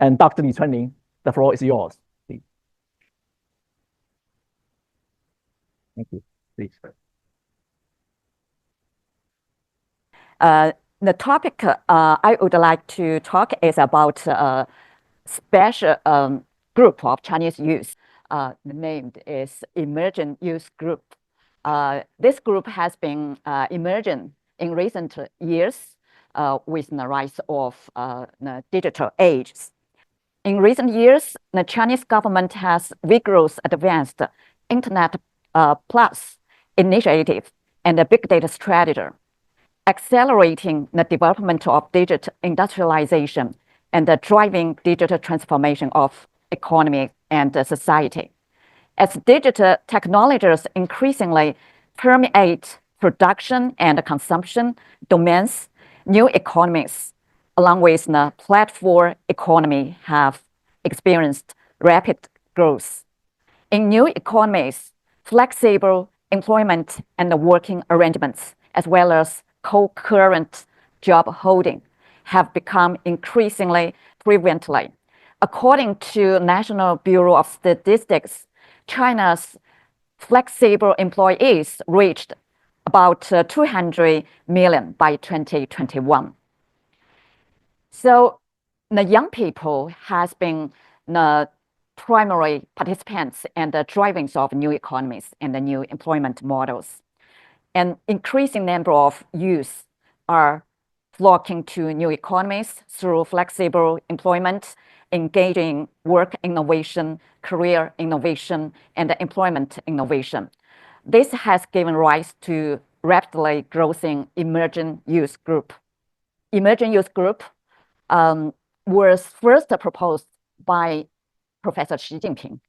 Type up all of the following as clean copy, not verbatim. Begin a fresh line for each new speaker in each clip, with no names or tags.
And Dr. Li Chunling, the floor is yours. Please. Thank you. Please.
The topic I would like to talk is about a special group of Chinese youth. The name is Emerging Youth Group. This group has been emerging in recent years with the rise of the digital age. In recent years, the Chinese government has vigorously advanced Internet Plus initiative and the big data strategy, accelerating the development of digital industrialization and the driving digital transformation of economy and society. As digital technologies increasingly permeate production and consumption domains, new economies, along with the platform economy, have experienced rapid growth. In new economies, flexible employment and working arrangements, as well as concurrent job holding, have become increasingly prevalent. According to National Bureau of Statistics, China's flexible employees reached about 200 million by 2021. So the young people has been the primary participants and the drivers of new economies and the new employment models. An increasing number of youth are flocking to new economies through flexible employment, engaging work innovation, career innovation, and employment innovation. This has given rise to rapidly growing emerging youth group. Emerging youth group was first proposed by Professor Xi Jinping.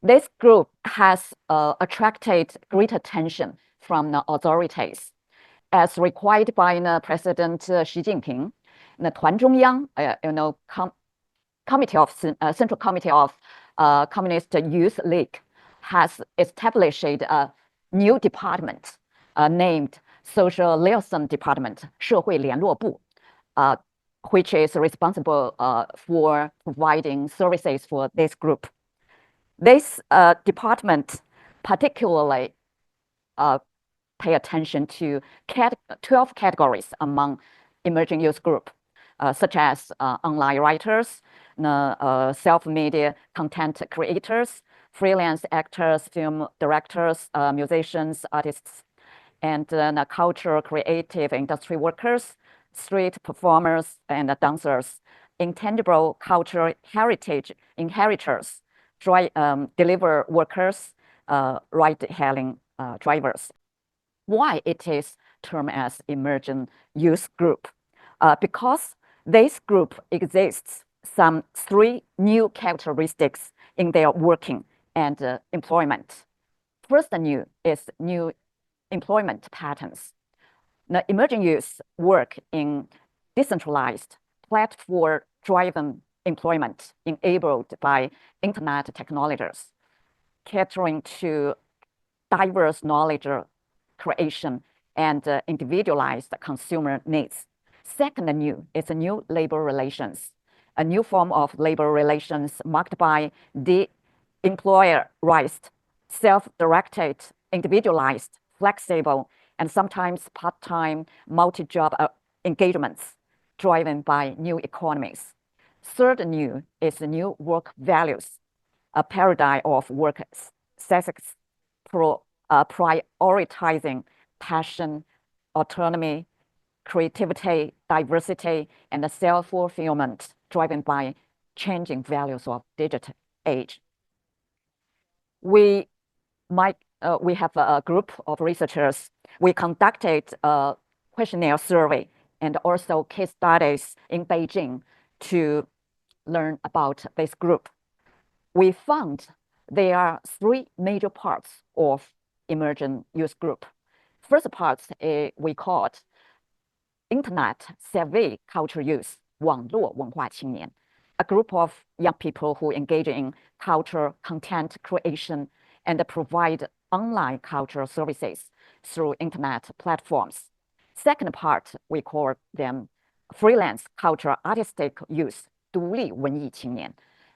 This group has attracted great attention from the authorities. As required by President Xi Jinping, the 团中央, Central Committee of Communist Youth League has established a new department named Social Liaison Department, 社会联络部, which is responsible for providing services for this group. This department particularly pay attention to 12 categories among emerging youth group, such as online writers, self-media content creators, freelance actors, film directors, musicians, artists, and cultural creative industry workers, street performers and dancers, intangible cultural heritage inheritors, delivery workers, ride-hailing drivers. Why it is termed as emerging youth group? Because this group exists some 3 new characteristics in their working and employment. First new is new employment patterns. The emerging youth work in decentralized, platform-driven employment enabled by internet technologies, catering to diverse knowledge creation and individualized consumer needs. Second new is new labor relations, a new form of labor relations marked by de-employerized, self-directed, individualized, flexible, and sometimes part-time multi-job engagements driven by new economies. Third new is the new work values, a paradigm of work ethics prioritizing passion, autonomy, creativity, diversity, and self-fulfillment driven by changing values of digital age. We have a group of researchers. We conducted a questionnaire survey and also case studies in Beijing to learn about this group. We found there are 3 major parts of emerging youth group. First part we called internet savvy culture youth, 网络文化青年, a group of young people who engage in culture content creation and provide online cultural services through internet platforms. Second part, we call them freelance cultural artistic youth, 独立文艺青年,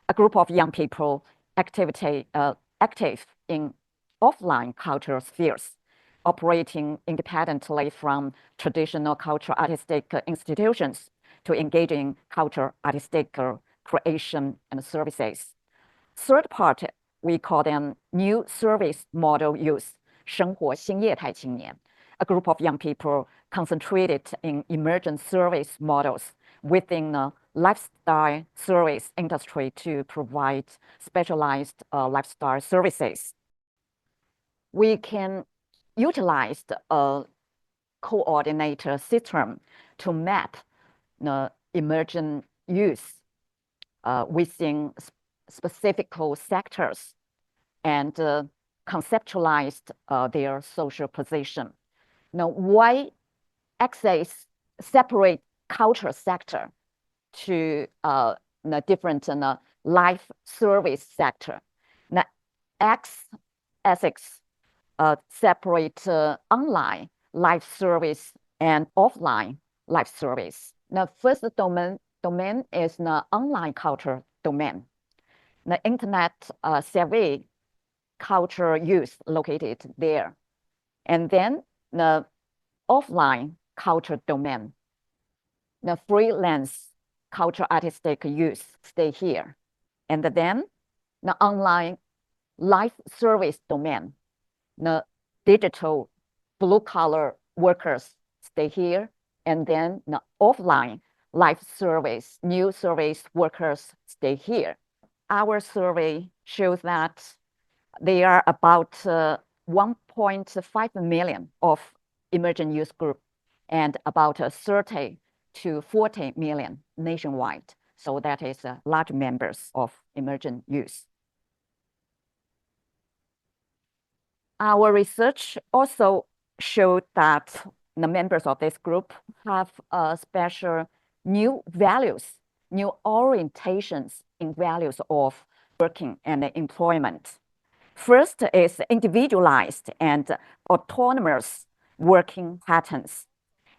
a group of young people active in offline cultural spheres, operating independently from traditional cultural artistic institutions to engage in cultural artistic creation and services. Third part, we call them new service model youth, 生活新业态青年, a group of young people concentrated in emergent service models within the lifestyle service industry to provide specialized lifestyle services. We can utilize a coordinator system to map the emergent youth within specific sectors and conceptualized their social position. Now, y-axis separate culture sector to the different life service sector. Now, x-axis separate online life service and offline life service. The first domain is the online culture domain. The internet savvy culture youth located there. And then the offline culture domain. The freelance culture artistic youth stay here. And then the online life service domain. The digital blue collar workers stay here. And then the offline life service, new service workers stay here. Our survey shows that there are about 1.5 million of emerging youth group and about 30 to 40 million nationwide. So that is large members of emerging youth. Our research also showed that the members of this group have special new values, new orientations in values of working and employment. First is individualized and autonomous working patterns.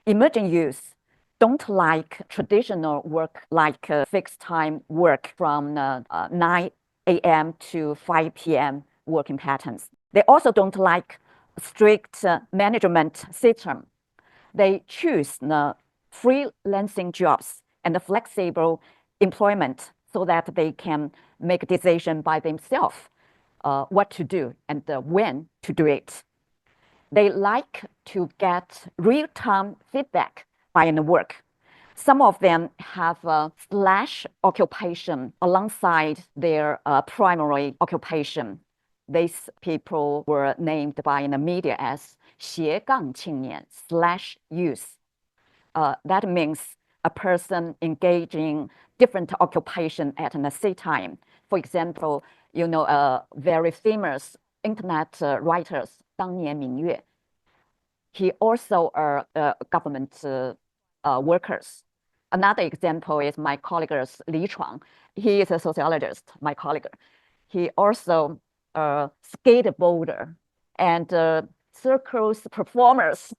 Emerging youth don't like traditional work like fixed time work from 9 a.m. to 5 p.m. working patterns. They also don't like strict management system. They choose the freelancing jobs and the flexible employment so that they can make a decision by themselves what to do and when to do it. They like to get real-time feedback by the work. Some of them have a slash occupation alongside their primary occupation. These people were named by the media as 斜杠青年 /youth. That means a person engaging different occupation at the same time. For example, you know, very famous internet writers, 当年明月. He also are government workers. Another example is my colleague Li Chuang. He is a sociologist, my colleague. He also a skateboarder and circus performers.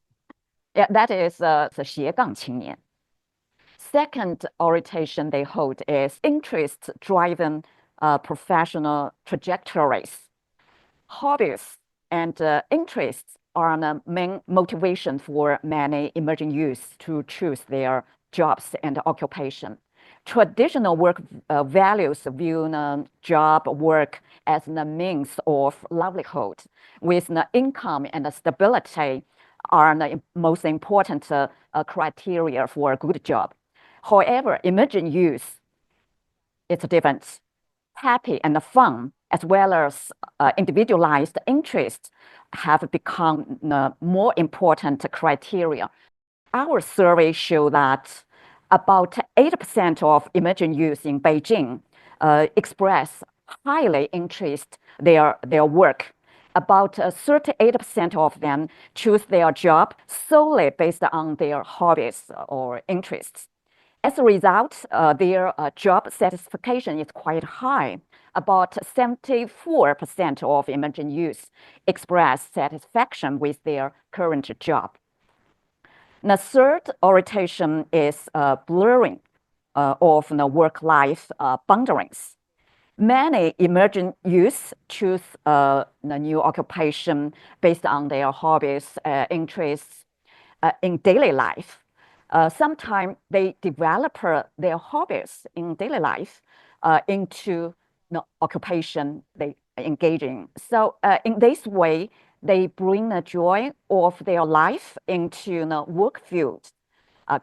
Yeah, that is the 斜杠青年. Second orientation they hold is interest-driven professional trajectories. Hobbies and interests are the main motivation for many emerging youth to choose their jobs and occupation. Traditional work values view the job work as the means of livelihood, with the income and the stability are the most important criteria for a good job. However, emerging youth, it's different. Happy and fun, as well as individualized interests, have become the more important criteria. Our survey showed that about 8% of emerging youth in Beijing express highly interest their work. About 38% of them choose their job solely based on their hobbies or interests. As a result, their job satisfaction is quite high. About 74% of emerging youth express satisfaction with their current job. The third orientation is blurring of the work-life boundaries. Many emerging youth choose the new occupation based on their hobbies, interests in daily life. Sometimes they develop their hobbies in daily life into the occupation they engage in. So in this way, they bring the joy of their life into the work field,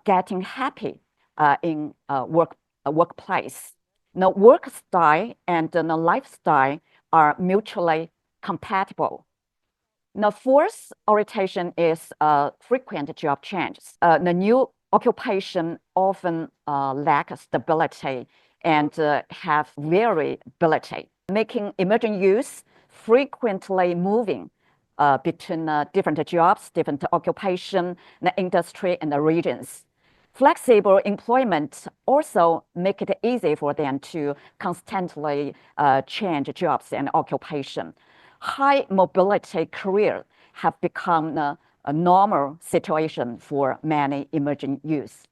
getting happy in workplace. The work style and the lifestyle are mutually compatible. The fourth orientation is frequent job changes. The new occupation often lack stability and have variability, making emerging youth frequently moving between different jobs, different occupation, the industry, and the regions. Flexible employment also make it easy for them to constantly change jobs and occupation. High mobility careers have become a normal situation for many emerging youth.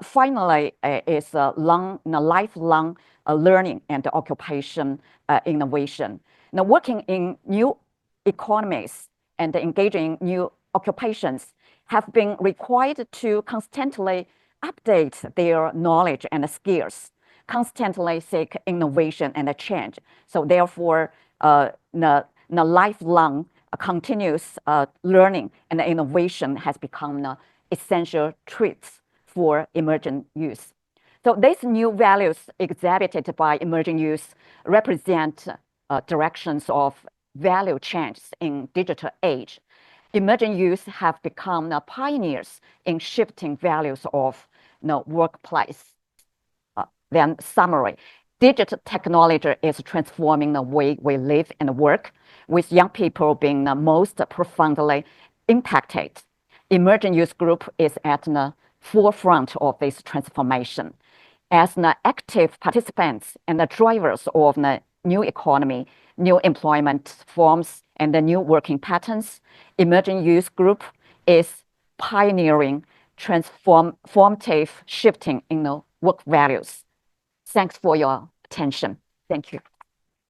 Finally, is lifelong learning and occupation innovation. Now, working in new economies and engaging in new occupations have been required to constantly update their knowledge and skills, constantly seek innovation and change. So therefore, the lifelong continuous learning and innovation has become the essential traits for emerging youth. So these new values exhibited by emerging youth represent directions of value changes in digital age. Emerging youth have become the pioneers in shifting values of the workplace. Then summary, digital technology is transforming the way we live and work, with young people being the most profoundly impacted. Emerging youth group is at the forefront of this transformation. As the active participants and the drivers of the new economy, new employment forms, and the new working patterns, emerging youth group is pioneering transformative shifting in the work values. Thanks for your attention. Thank you.